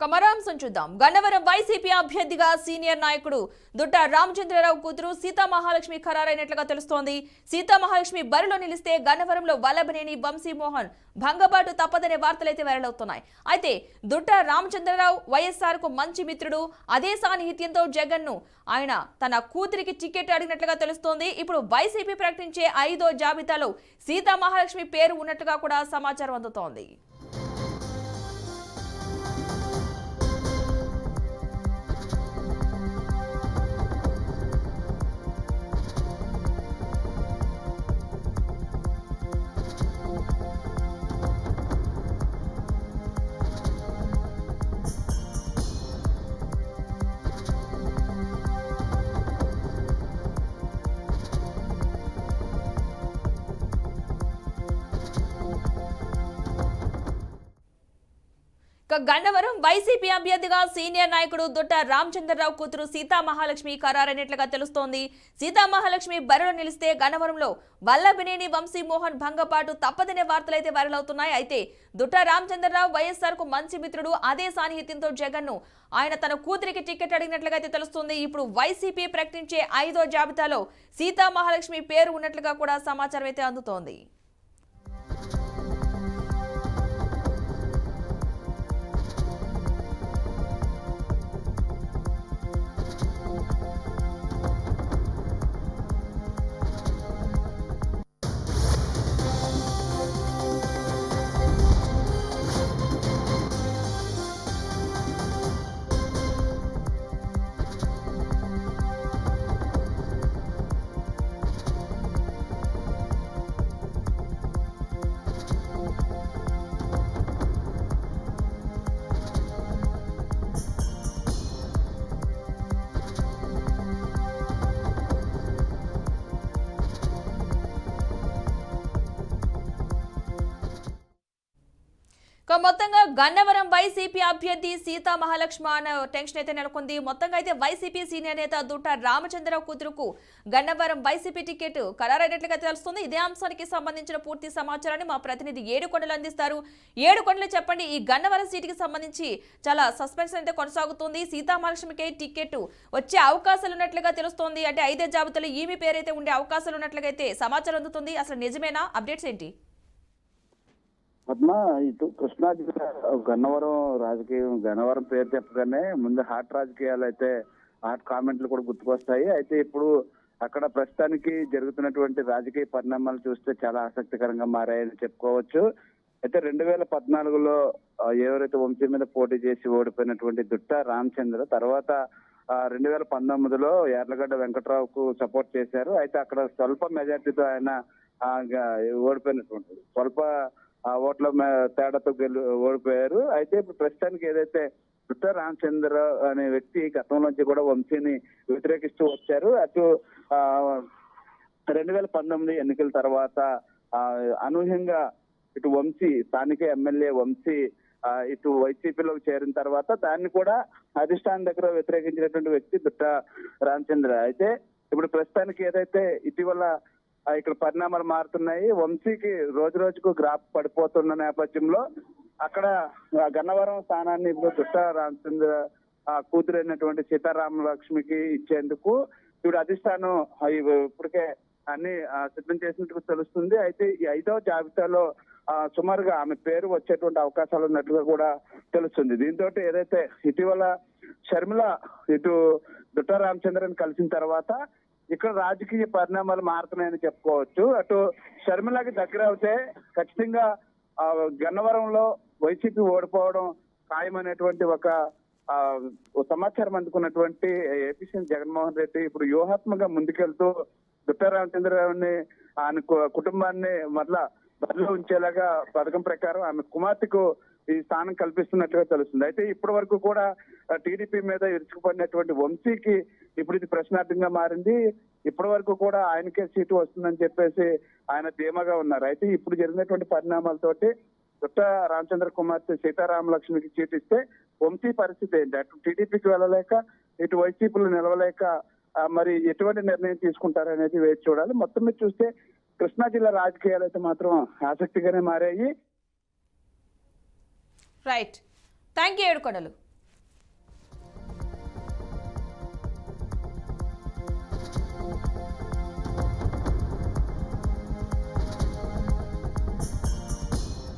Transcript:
కమరాంశం చూద్దాం. గన్నవరం వైసీపీ అభ్యర్థిగా సీనియర్ నాయకుడు దుట్ట రామచంద్రరావు కూతురు సీతామహాలక్ష్మి ఖరారైనట్లుగా తెలుస్తోంది. సీతామహాలక్ష్మి బరిలో నిలిస్తే గన్నవరంలో వల్లభనేని వంశీమోహన్ భంగపాటు తప్పదనే వార్తలైతే వైరలవుతున్నాయి. అయితే దుట్ట రామచంద్రరావు వైఎస్ఆర్ కు మంచి మిత్రుడు. అదే సాన్నిహిత్యంతో జగన్ ను ఆయన తన కూతురికి టికెట్ అడిగినట్లుగా తెలుస్తోంది. ఇప్పుడు వైసీపీ ప్రకటించే 5వ జాబితాలో సీతామహాలక్ష్మి పేరు ఉన్నట్లుగా కూడా సమాచారం అందుతోంది. గన్నవరం వైసీపీ అభ్యర్థిగా సీనియర్ నాయకుడు దుట్ట రామచంద్రరావు కూతురు సీతామహాలక్ష్మి ఖరారైనట్లుగా తెలుస్తోంది. సీతామహాలక్ష్మి బరిలో నిలిస్తే గన్నవరంలో వల్లభనేని వంశీమోహన్ భంగపాటు తప్పదనే వార్తలైతే వైరల్ అవుతున్నాయి. అయితే దుట్ట రామచంద్రరావు వైఎస్ఆర్ కు మంచి మిత్రుడు. అదే సాన్నిహిత్యంతో జగన్ ను ఆయన తన కూతురికి టికెట్ అడిగినట్లుగా అయితే తెలుస్తుంది. ఇప్పుడు వైసీపీ ప్రకటించే 5వ జాబితాలో సీతామహాలక్ష్మి పేరు ఉన్నట్లుగా కూడా సమాచారం అయితే అందుతోంది. మొత్తంగా గన్నవరం వైసీపీ అభ్యర్థి సీతామహాలక్ష్మి అనే టెన్షన్ అయితే నెలకొంది. మొత్తంగా అయితే వైసీపీ సీనియర్ నేత దుట్ట రామచంద్రరావు కూతురుకు గన్నవరం వైసీపీ టికెట్ ఖరారైనట్లుగా తెలుస్తుంది. ఇదే అంశానికి సంబంధించిన పూర్తి సమాచారాన్ని మా ప్రతినిధి ఏడుకొండలు అందిస్తారు. ఏడుకొండలు చెప్పండి, ఈ గన్నవరం సీటుకి సంబంధించి చాలా సస్పెన్స్ అయితే కొనసాగుతుంది. సీతామహాలక్ష్మికి టికెట్ వచ్చే అవకాశాలు ఉన్నట్లుగా తెలుస్తోంది. అంటే 5వ జాబితాలో ఈమె పేరైతే ఉండే అవకాశాలు ఉన్నట్లుగా అయితే సమాచారం అందుతుంది. అసలు నిజమేనా? అప్డేట్స్ ఏంటి? పద్మ, ఇటు కృష్ణా జిల్లా గన్నవరం రాజకీయం, గన్నవరం పేరు చెప్పగానే ముందు హాట్ రాజకీయాలు అయితే హాట్ కామెంట్లు కూడా గుర్తుకొస్తాయి. అయితే ఇప్పుడు అక్కడ ప్రస్తుతానికి జరుగుతున్నటువంటి రాజకీయ పరిణామాలు చూస్తే చాలా ఆసక్తికరంగా మారాయని చెప్పుకోవచ్చు. అయితే 2014లో ఎవరైతే వంశీ మీద పోటీ చేసి ఓడిపోయినటువంటి దుట్ట రామచంద్ర తర్వాత 2019లో యార్లగడ్డ వెంకట్రావుకు సపోర్ట్ చేశారు. అయితే అక్కడ స్వల్ప మెజార్టీతో ఆయన ఓడిపోయినటువంటి స్వల్ప ఓట్ల తేడాతో ఓడిపోయారు. అయితే ఇప్పుడు ప్రస్తుతానికి ఏదైతే దుట్ట రామచంద్ర అనే వ్యక్తి గతంలోంచి కూడా వంశీని వ్యతిరేకిస్తూ వచ్చారు. అటు 2019 ఎన్నికల తర్వాత అనూహ్యంగా ఇటు వంశీ స్థానిక ఎమ్మెల్యే వంశీ ఇటు వైసీపీలోకి చేరిన తర్వాత దాన్ని కూడా అధిష్టానం దగ్గర వ్యతిరేకించినటువంటి వ్యక్తి దుట్ట రామచంద్ర. అయితే ఇప్పుడు ప్రస్తుతానికి ఏదైతే ఇటీవల ఇక్కడ పరిణామాలు మారుతున్నాయి, వంశీకి రోజు రోజుకు గ్రాఫ్ పడిపోతున్న నేపథ్యంలో అక్కడ గన్నవరం స్థానాన్ని ఇప్పుడు దుట్ట రామచంద్ర కూతురైనటువంటి సీతారామలక్ష్మికి ఇచ్చేందుకు ఇప్పుడు అధిష్టానం ఇప్పటికే అన్ని సిద్ధం చేసినట్టు తెలుస్తుంది. అయితే ఈ 5వ జాబితాలో సుమారుగా ఆమె పేరు వచ్చేటువంటి అవకాశాలు ఉన్నట్లుగా కూడా తెలుస్తుంది. దీంతో ఏదైతే ఇటీవల షర్మిల ఇటు దుట్ట రామచంద్రని కలిసిన తర్వాత ఇక్కడ రాజకీయ పరిణామాలు మారుతున్నాయని చెప్పుకోవచ్చు. అటు షర్మిలకి దగ్గర అవుతే ఖచ్చితంగా గన్నవరంలో వైసీపీ ఓడిపోవడం ఖాయమనేటువంటి ఒక సమాచారం అందుకున్నటువంటి ఏపీ సీఎం జగన్మోహన్ రెడ్డి ఇప్పుడు వ్యూహాత్మకంగా ముందుకెళ్తూ దుట్ట రామచంద్రరావుని ఆయన కుటుంబాన్ని మరలా బరిలో ఉంచేలాగా పథకం ప్రకారం ఆమె కుమార్తెకు ఈ స్థానం కల్పిస్తున్నట్లుగా తెలుస్తుంది. అయితే ఇప్పటి వరకు కూడా టీడీపీ మీద ఇరుచుకుపడినటువంటి వంశీకి ఇప్పుడు ఇది ప్రశ్నార్థంగా మారింది. ఇప్పటి వరకు కూడా ఆయనకే సీటు వస్తుందని చెప్పేసి ఆయన ధీమాగా ఉన్నారు. అయితే ఇప్పుడు జరిగినటువంటి పరిణామాలతోటి దుట్ట రామచంద్ర కుమార్తె సీతారామలక్ష్మికి సీటు ఇస్తే వంశీ పరిస్థితి ఏంటి? అటు టీడీపీకి వెళ్ళలేక ఇటు వైసీపీలో నిలవలేక మరి ఎటువంటి నిర్ణయం తీసుకుంటారనేది వేచి చూడాలి. మొత్తం మీద చూస్తే కృష్ణా జిల్లా రాజకీయాలు అయితే మాత్రం ఆసక్తిగానే మారాయి. Right, thank you Yedukondalu.